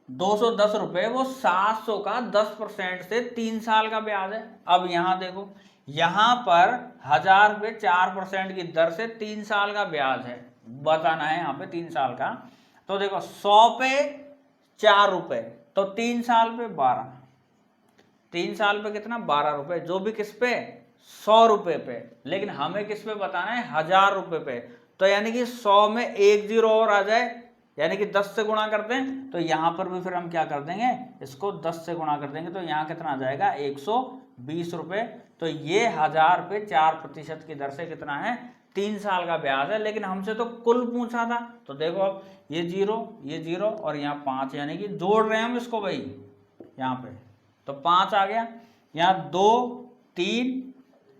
210 रुपये वो 700 का 10% से 3 साल का ब्याज है। अब यहाँ देखो, यहाँ पर 1000 रुपये 4% की दर से 3 साल का ब्याज है, बताना है यहाँ पे 3 साल का। तो देखो 100 पे 4 रुपये, तो 3 साल पे 12, 3 साल पे कितना 12 रुपये, जो भी किस पे 100 रुपये पे, लेकिन हमें किस पे बताना है 1000 रुपये पे। तो यानी कि 100 में एक जीरो और आ जाए, यानी कि 10 से गुणा कर दें, तो यहाँ पर भी फिर हम क्या कर देंगे, इसको 10 से गुणा कर देंगे, तो यहाँ कितना आ जाएगा 120 रुपये। तो ये 1000 पे 4% की दर से कितना है 3 साल का ब्याज है। लेकिन हमसे तो कुल पूछा था, तो देखो अब ये जीरो और यहाँ 5, यानी कि जोड़ रहे हैं हम इसको भाई, यहाँ पे तो 5 आ गया, यहाँ 2 3,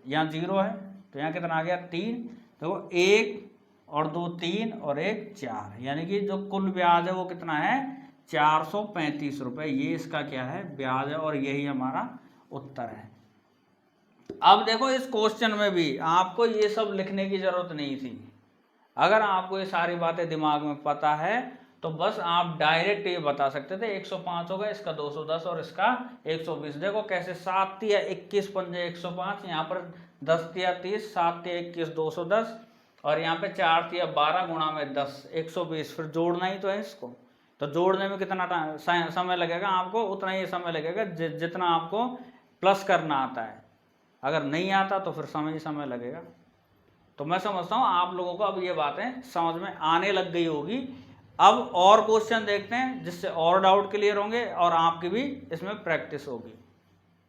यहाँ 0 है, तो यहाँ कितना आ गया 3, देखो 1 और 2 3 और 1 4, यानी कि जो कुल ब्याज है वो कितना है 435 रुपये। ये इसका क्या है ब्याज है, और यही हमारा उत्तर है। अब देखो इस क्वेश्चन में भी आपको ये सब लिखने की जरूरत नहीं थी। अगर आपको ये सारी बातें दिमाग में पता है तो बस आप डायरेक्ट ये बता सकते थे 105 होगा, इसका 210 और इसका 120। देखो कैसे 7 या 21 पंजे 105, यहाँ पर 10 या 30, 7 या 21 210, और यहाँ पे 4 या 12 गुणा में 10 120। फिर जोड़ना ही तो है इसको, तो जोड़ने में कितना समय लगेगा आपको, उतना ही समय लगेगा जितना आपको प्लस करना आता है। अगर नहीं आता तो फिर समय लगेगा। तो मैं समझता हूँ आप लोगों को अब ये बातें समझ में आने लग गई होगी। अब और क्वेश्चन देखते हैं जिससे और डाउट क्लियर होंगे और आपकी भी इसमें प्रैक्टिस होगी।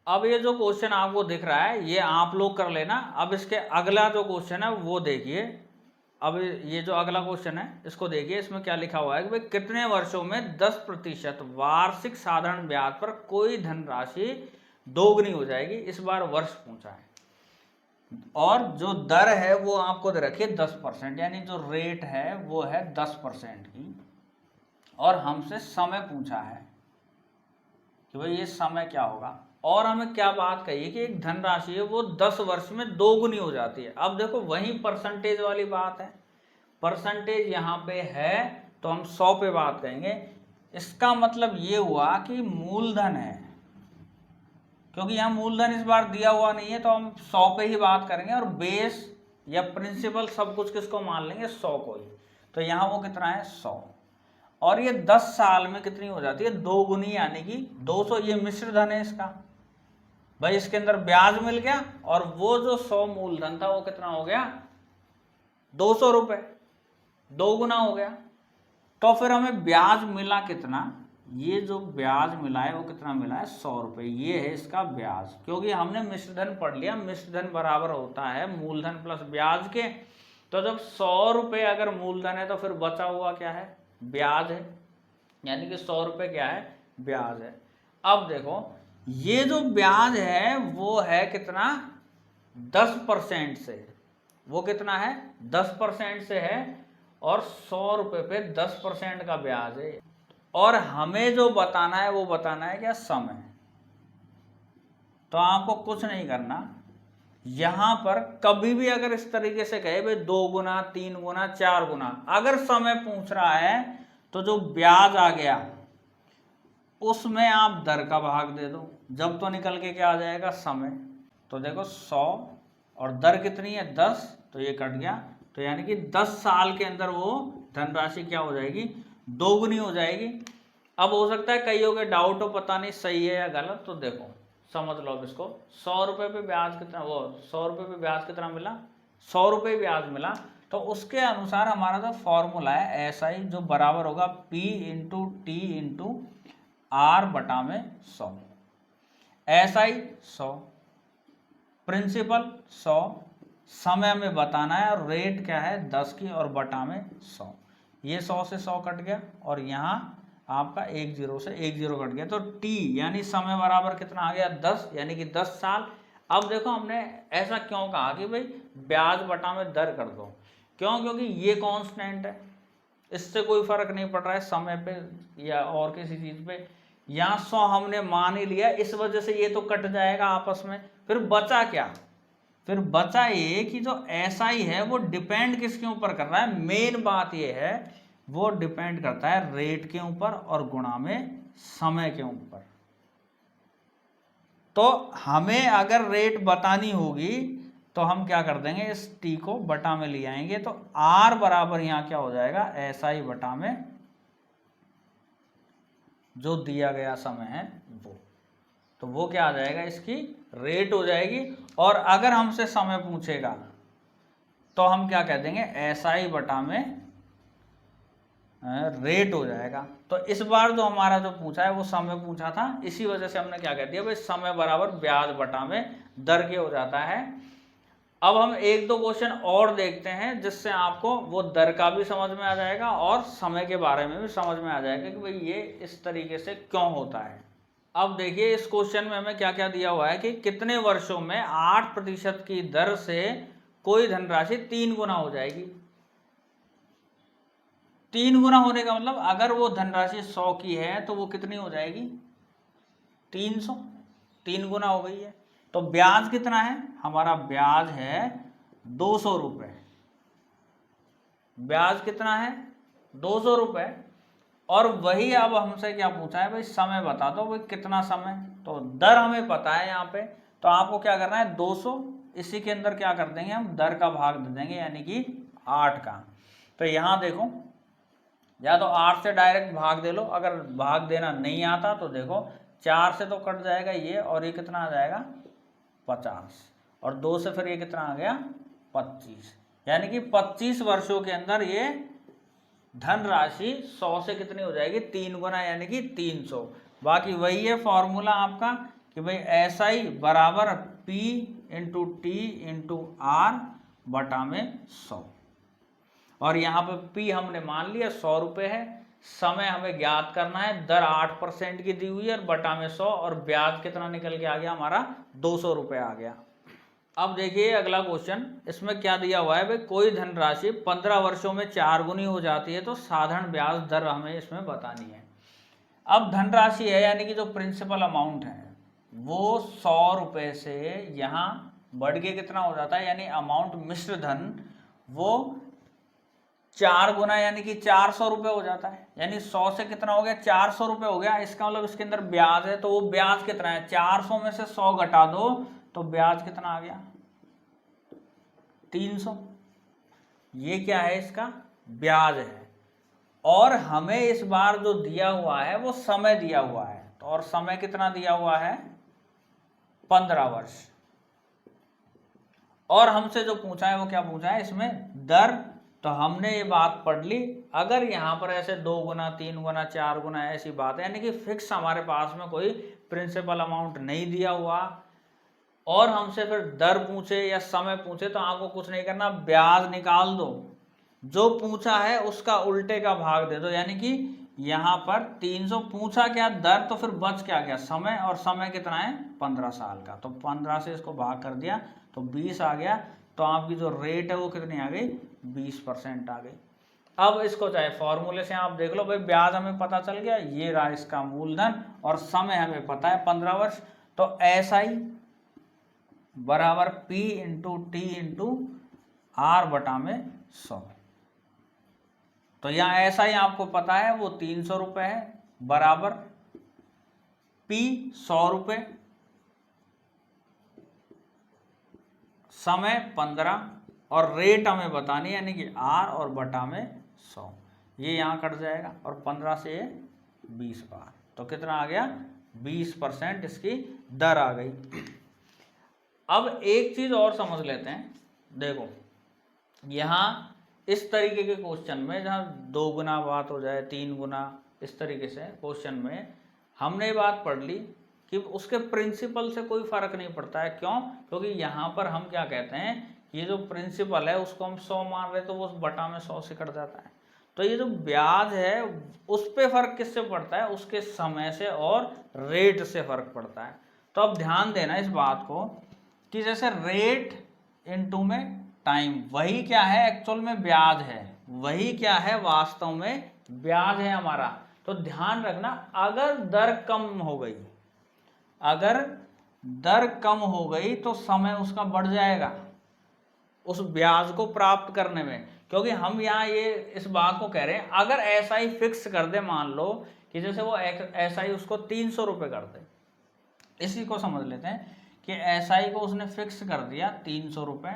अब ये जो क्वेश्चन आपको दिख रहा है ये आप लोग कर लेना। अब इसके अगला जो क्वेश्चन है वो देखिए। अब ये जो अगला क्वेश्चन है इसको देखिए, इसमें क्या लिखा हुआ है कि भाई कितने वर्षों में 10% वार्षिक साधारण ब्याज पर कोई धनराशि दोगुनी हो जाएगी। इस बार वर्ष पूछा है और जो दर है वो आपको दे रखी है 10%, यानी जो रेट है वो है 10% की, और हमसे समय पूछा है कि भाई ये समय क्या होगा। और हमें क्या बात कही है कि एक धनराशि है वो 10 वर्ष में दोगुनी हो जाती है। अब देखो वही परसेंटेज वाली बात है, परसेंटेज यहाँ पे है तो हम 100 पे बात करेंगे। इसका मतलब ये हुआ कि मूलधन है, क्योंकि यहाँ मूलधन इस बार दिया हुआ नहीं है तो हम 100 पे ही बात करेंगे, और बेस या प्रिंसिपल सब कुछ किसको मान लेंगे 100 को ही। तो यहाँ वो कितना है 100, और ये 10 साल में कितनी हो जाती है दोगुनी, यानी कि 200। ये मिश्र धन है इसका भाई, इसके अंदर ब्याज मिल गया, और वो जो 100 मूलधन था वो कितना हो गया 200 रुपये, दोगुना हो गया। तो फिर हमें ब्याज मिला कितना, ये जो ब्याज मिला है वो कितना मिला है 100 रुपये। ये है इसका ब्याज, क्योंकि हमने मिश्र धन पढ़ लिया, मिश्र धन बराबर होता है मूलधन प्लस ब्याज के। तो जब 100 रुपये अगर मूलधन है तो फिर बचा हुआ क्या है ब्याज है, यानी कि 100 रुपये क्या है ब्याज है। अब देखो ये जो ब्याज है वो है कितना 10% से, वो कितना है 10% से है, और 100 रुपये पे 10% का ब्याज है। और हमें जो बताना है वो बताना है क्या समय। तो आपको कुछ नहीं करना, यहां पर कभी भी अगर इस तरीके से कहे भाई 2 गुना 3 गुना 4 गुना, अगर समय पूछ रहा है तो जो ब्याज आ गया उसमें आप दर का भाग दे दो, जब तो निकल के क्या आ जाएगा समय। तो देखो 100 और दर कितनी है 10, तो ये कट गया, तो यानी कि 10 साल के अंदर वो धनराशि क्या हो जाएगी दोगुनी हो जाएगी। अब हो सकता है कईयों के डाउट हो पता नहीं सही है या गलत, तो देखो समझ लो अब इसको। 100 रुपये पे ब्याज कितना, वो 100 रुपये पे ब्याज कितना मिला 100 रुपये ब्याज मिला, तो उसके अनुसार हमारा जो फॉर्मूला है SI जो बराबर होगा P into T into R बटा में 100। SI 100, प्रिंसिपल 100, समय में बताना है, और रेट क्या है 10 की, और बटा में 100। ये 100 से 100 कट गया, और यहाँ आपका 1 0 से 1 0 कट गया, तो T यानी समय बराबर कितना आ गया 10, यानी कि 10 साल। अब देखो हमने ऐसा क्यों कहा कि भाई ब्याज बटा में दर कर दो, क्यों, क्योंकि ये कांस्टेंट है, इससे कोई फर्क नहीं पड़ रहा है समय पे या और किसी चीज पे। यहाँ 100 हमने मान ही लिया, इस वजह से ये तो कट जाएगा आपस में। फिर बचा क्या, फिर बचा ये कि जो SI है वो डिपेंड किसके ऊपर कर रहा है। मेन बात ये है वो डिपेंड करता है रेट के ऊपर और गुणा में समय के ऊपर। तो हमें अगर रेट बतानी होगी तो हम क्या कर देंगे, इस टी को बटा में ले आएंगे, तो आर बराबर यहाँ क्या हो जाएगा, SI बटा में जो दिया गया समय है वो, तो वो क्या आ जाएगा, इसकी रेट हो जाएगी। और अगर हमसे समय पूछेगा तो हम क्या कह देंगे, SI बटा में रेट हो जाएगा। तो इस बार जो हमारा जो पूछा है वो समय पूछा था, इसी वजह से हमने क्या कह दिया भाई, समय बराबर ब्याज बटा में दर के हो जाता है। अब हम एक दो क्वेश्चन और देखते हैं जिससे आपको वो दर का भी समझ में आ जाएगा और समय के बारे में भी समझ में आ जाएगा कि भाई ये इस तरीके से क्यों होता है। अब देखिए इस क्वेश्चन में हमें क्या क्या दिया हुआ है कि कितने वर्षों में 8% की दर से कोई धनराशि 3 गुना हो जाएगी। 3 गुना होने का मतलब अगर वो धनराशि 100 की है तो वो कितनी हो जाएगी, 300, 3 गुना हो गई है। तो ब्याज कितना है, हमारा ब्याज है 200 रुपये। ब्याज कितना है, 200 रुपये। और वही अब हमसे क्या पूछा है भाई, समय बता दो भाई कितना समय, तो दर हमें पता है यहाँ पे, तो आपको क्या करना है, 200 इसी के अंदर क्या कर देंगे हम, दर का भाग दे देंगे यानी कि 8 का। तो यहाँ देखो, या तो 8 से डायरेक्ट भाग दे लो, अगर भाग देना नहीं आता तो देखो 4 से तो कट जाएगा ये, और ये कितना आ जाएगा 50, और 2 से फिर ये कितना आ गया 25, यानी कि 25 वर्षों के अंदर ये धनराशि 100 से कितनी हो जाएगी, 3 गुना यानी कि 300। बाकी वही है फॉर्मूला आपका कि भाई SI बराबर P into T into R बटा में 100, और यहाँ पे P हमने मान लिया 100 रुपये है, समय हमें ज्ञात करना है, दर 8% की दी हुई है और बटा में 100, और ब्याज कितना निकल के आ गया हमारा 200 रुपये आ गया। अब देखिए अगला क्वेश्चन, इसमें क्या दिया हुआ है भाई, कोई धनराशि 15 वर्षों में 4 गुनी हो जाती है तो साधारण ब्याज दर हमें इसमें बतानी है। अब धनराशि है यानी कि जो प्रिंसिपल अमाउंट है वो 100 रुपये से यहाँ बढ़ के कितना हो जाता है, यानी अमाउंट मिश्र धन वो 4 गुना यानी कि 400 रुपये हो जाता है, यानी 100 से कितना हो गया, 400 रुपये हो गया। इसका मतलब इसके अंदर ब्याज है, तो वो ब्याज कितना है, 400 में से 100 घटा दो तो ब्याज कितना आ गया 300। ये क्या है, इसका ब्याज है। और हमें इस बार जो दिया हुआ है वो समय दिया हुआ है, तो और समय कितना दिया हुआ है 15 वर्ष। और हमसे जो पूछा है वो क्या पूछा है, इसमें दर, तो हमने ये बात पढ़ ली। अगर यहाँ पर ऐसे 2 गुना 3 गुना 4 गुना ऐसी बात है, यानी कि फिक्स हमारे पास में कोई प्रिंसिपल अमाउंट नहीं दिया हुआ, और हमसे फिर दर पूछे या समय पूछे, तो आपको कुछ नहीं करना, ब्याज निकाल दो, जो पूछा है उसका उल्टे का भाग दे दो, यानी कि यहाँ पर 300 पूछा क्या दर, तो फिर बच क्या गया समय, और समय कितना है 15 साल का, तो 15 से इसको भाग कर दिया तो 20 आ गया। तो आपकी जो रेट है वो कितनी आ गई, 20% आ गई। अब इसको चाहे फॉर्मूले से आप देख लो भाई, ब्याज हमें पता चल गया, ये रहा इसका मूलधन, और समय हमें पता है 15 वर्ष, तो SI बराबर P into T into R बटा में 100। तो यहाँ SI आपको पता है वो 300 रुपये है, बराबर P 100 रुपये, समय 15, और रेट हमें बतानी है यानी कि R, और बटा में 100। ये यहाँ कट जाएगा और 15 से ये 20 बार, तो कितना आ गया 20% इसकी दर आ गई। अब एक चीज और समझ लेते हैं, देखो यहाँ इस तरीके के क्वेश्चन में जहाँ 2 गुना बात हो जाए 3 गुना, इस तरीके से क्वेश्चन में हमने बात पढ़ ली कि उसके प्रिंसिपल से कोई फर्क नहीं पड़ता है। क्यों? क्योंकि यहाँ पर हम क्या कहते हैं, ये जो प्रिंसिपल है उसको हम 100 मान रहे तो वो बटा में 100 से कट जाता है। तो ये जो ब्याज है उस पर फर्क किससे पड़ता है, उसके समय से और रेट से फर्क पड़ता है। तो अब ध्यान देना इस बात को कि जैसे रेट इनटू में टाइम, वही क्या है एक्चुअल में ब्याज है, वही क्या है वास्तव में ब्याज है हमारा। तो ध्यान रखना, अगर दर कम हो गई, अगर दर कम हो गई तो समय उसका बढ़ जाएगा उस ब्याज को प्राप्त करने में, क्योंकि हम यहाँ ये इस बात को कह रहे हैं, अगर SI फिक्स कर दे, मान लो कि जैसे वो SI उसको 300 रुपये कर दे, इसी को समझ लेते हैं कि SI को उसने फिक्स कर दिया 300 रुपये,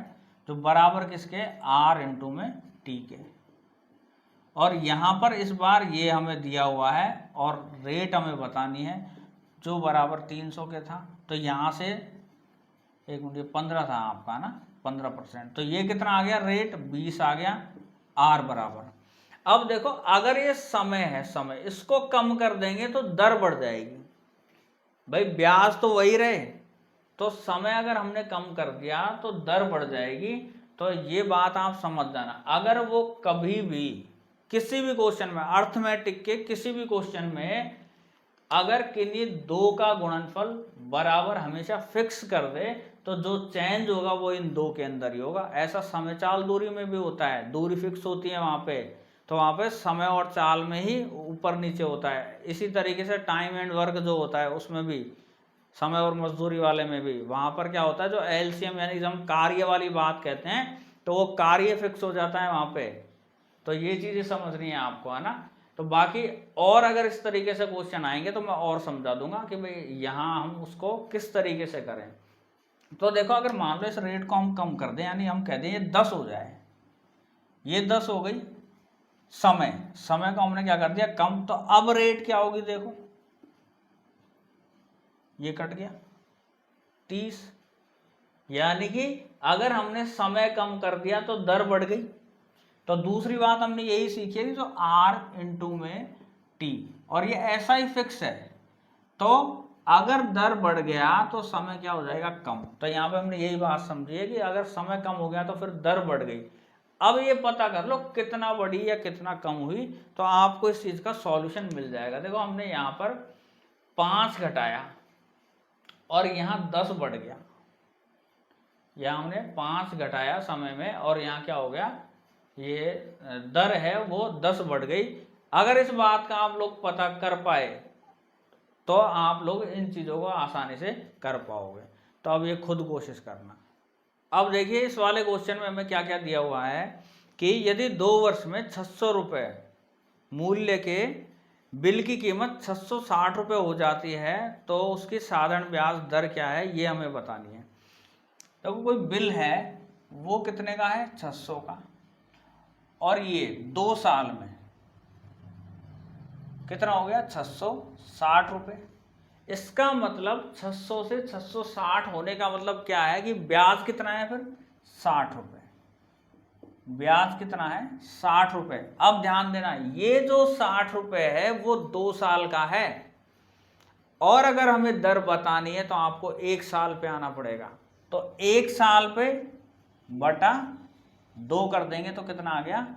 जो बराबर किसके, R इंटू में T के। और यहाँ पर इस बार ये हमें दिया हुआ है और रेट हमें बतानी है जो बराबर 300 के था, तो यहाँ से एक मिनट, 15 था आपका ना, 15%, तो ये कितना आ गया, रेट 20 आ गया, R बराबर। अब देखो अगर ये समय है, समय इसको कम कर देंगे तो दर बढ़ जाएगी, भाई ब्याज तो वही रहे, तो समय अगर हमने कम कर दिया तो दर बढ़ जाएगी। तो ये बात आप समझ जाना, अगर वो कभी भी किसी भी क्वेश्चन में, अर्थमेटिक के किसी भी क्वेश्चन में, अगर किन्हीं दो का गुणनफल बराबर हमेशा फिक्स कर दे तो जो चेंज होगा वो इन दो के अंदर ही होगा। ऐसा समय चाल दूरी में भी होता है, दूरी फिक्स होती है वहाँ पे, तो वहाँ पे समय और चाल में ही ऊपर नीचे होता है। इसी तरीके से टाइम एंड वर्क जो होता है उसमें भी, समय और मजदूरी वाले में भी, वहाँ पर क्या होता है, जो LCM यानी हम कार्य वाली बात कहते हैं, तो वो कार्य फिक्स हो जाता है वहाँ पे। तो ये चीज़ें समझनी है आपको, है ना। तो बाकी और अगर इस तरीके से क्वेश्चन आएंगे तो मैं और समझा दूंगा कि भाई यहाँ हम उसको किस तरीके से करें। तो देखो अगर मान लो इस रेट को हम कम कर दें, यानी हम कह दें ये 10 हो जाए, ये 10 हो गई, समय को हमने क्या कर दिया, कम, तो अब रेट क्या होगी, देखो ये कट गया 30, यानी कि अगर हमने समय कम कर दिया तो दर बढ़ गई। तो दूसरी बात हमने यही सीखी है कि जो R इंटू में T, और ये ऐसा ही फिक्स है, तो अगर दर बढ़ गया तो समय क्या हो जाएगा, कम। तो यहाँ पे हमने यही बात समझी है कि अगर समय कम हो गया तो फिर दर बढ़ गई। अब ये पता कर लो कितना बढ़ी या कितना कम हुई, तो आपको इस चीज़ का सॉल्यूशन मिल जाएगा। देखो हमने यहाँ पर 5 घटाया और यहाँ 10 बढ़ गया, यहाँ हमने 5 घटाया समय में और यहाँ क्या हो गया, ये दर है वो 10 बढ़ गई। अगर इस बात का आप लोग पता कर पाए तो आप लोग इन चीज़ों को आसानी से कर पाओगे। तो अब ये खुद कोशिश करना। अब देखिए इस वाले क्वेश्चन में हमें क्या क्या दिया हुआ है कि यदि 2 वर्ष में 600 रुपये मूल्य के बिल की कीमत 660 रुपये हो जाती है तो उसकी साधारण ब्याज दर क्या है, ये हमें बतानी है। तो कोई बिल है वो कितने का है, 600 का, और ये 2 साल में कितना हो गया, 660 रुपये। इसका मतलब 600 से 660 होने का मतलब क्या है कि ब्याज कितना है, फिर 60 रुपये। ब्याज कितना है, 60 रुपये। अब ध्यान देना, ये जो 60 रुपये है वो 2 साल का है, और अगर हमें दर बतानी है तो आपको 1 साल पे आना पड़ेगा। तो 1 साल पे बटा 2 कर देंगे तो कितना आ गया,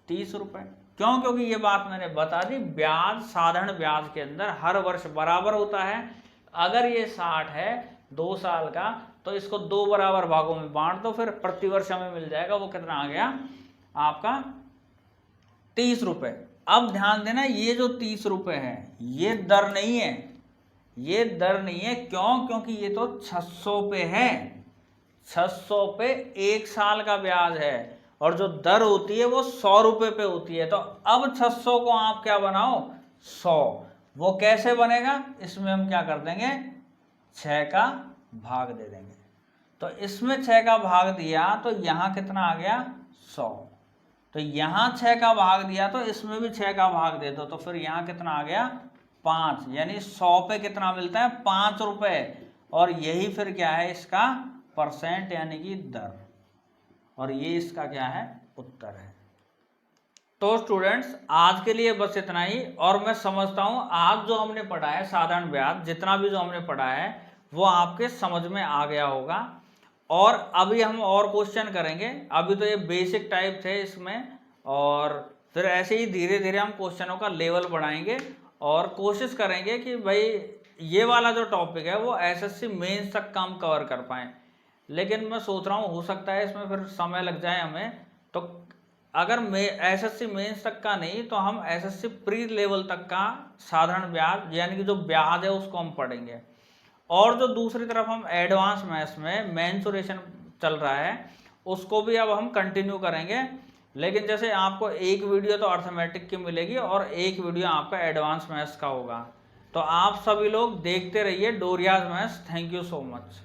30 रुपये। क्यों, क्योंकि ये बात मैंने बता दी, ब्याज साधारण ब्याज के अंदर हर वर्ष बराबर होता है। अगर ये 60 है 2 साल का, तो इसको 2 बराबर भागों में बांट दो, फिर प्रति वर्ष हमें मिल जाएगा, वो कितना आ गया आपका 30 रुपये। अब ध्यान देना, ये जो 30 रुपये है ये दर नहीं है, ये दर नहीं है। क्यों, क्योंकि ये तो 600 पे है, 600 पे 1 साल का ब्याज है, और जो दर होती है वो 100 रुपये पे होती है। तो अब 600 को आप क्या बनाओ, 100। वो कैसे बनेगा, इसमें हम क्या कर देंगे, 6 का भाग दे देंगे। तो इसमें 6 का भाग दिया तो यहाँ कितना आ गया, 100। तो यहाँ 6 का भाग दिया तो इसमें भी 6 का भाग दे दो, तो फिर यहाँ कितना आ गया, 5। यानी 100 पे कितना मिलता है, 5 रुपये। और यही फिर क्या है इसका परसेंट, यानी कि दर, और ये इसका क्या है, उत्तर है। तो स्टूडेंट्स आज के लिए बस इतना ही। और मैं समझता हूँ आज जो हमने पढ़ा है साधारण ब्याज, जितना भी जो हमने पढ़ा है वो आपके समझ में आ गया होगा। और अभी हम और क्वेश्चन करेंगे, अभी तो ये बेसिक टाइप थे इसमें, और फिर ऐसे ही धीरे धीरे हम क्वेश्चनों का लेवल बढ़ाएंगे और कोशिश करेंगे कि भाई ये वाला जो टॉपिक है वो SSC मेंस तक का हम कवर कर पाएँ। लेकिन मैं सोच रहा हूँ हो सकता है इसमें फिर समय लग जाए हमें, तो अगर SSC मेंस तक का नहीं तो हम SSC प्री लेवल तक का साधारण ब्याज यानी कि जो ब्याज है उसको हम पढ़ेंगे। और जो दूसरी तरफ हम एडवांस मैथ्स में मेंसुरेशन चल रहा है उसको भी अब हम कंटिन्यू करेंगे, लेकिन जैसे आपको एक वीडियो तो अर्थमेटिक की मिलेगी और एक वीडियो आपका एडवांस मैथ्स का होगा। तो आप सभी लोग देखते रहिए डोरियाज maths. Thank you so much.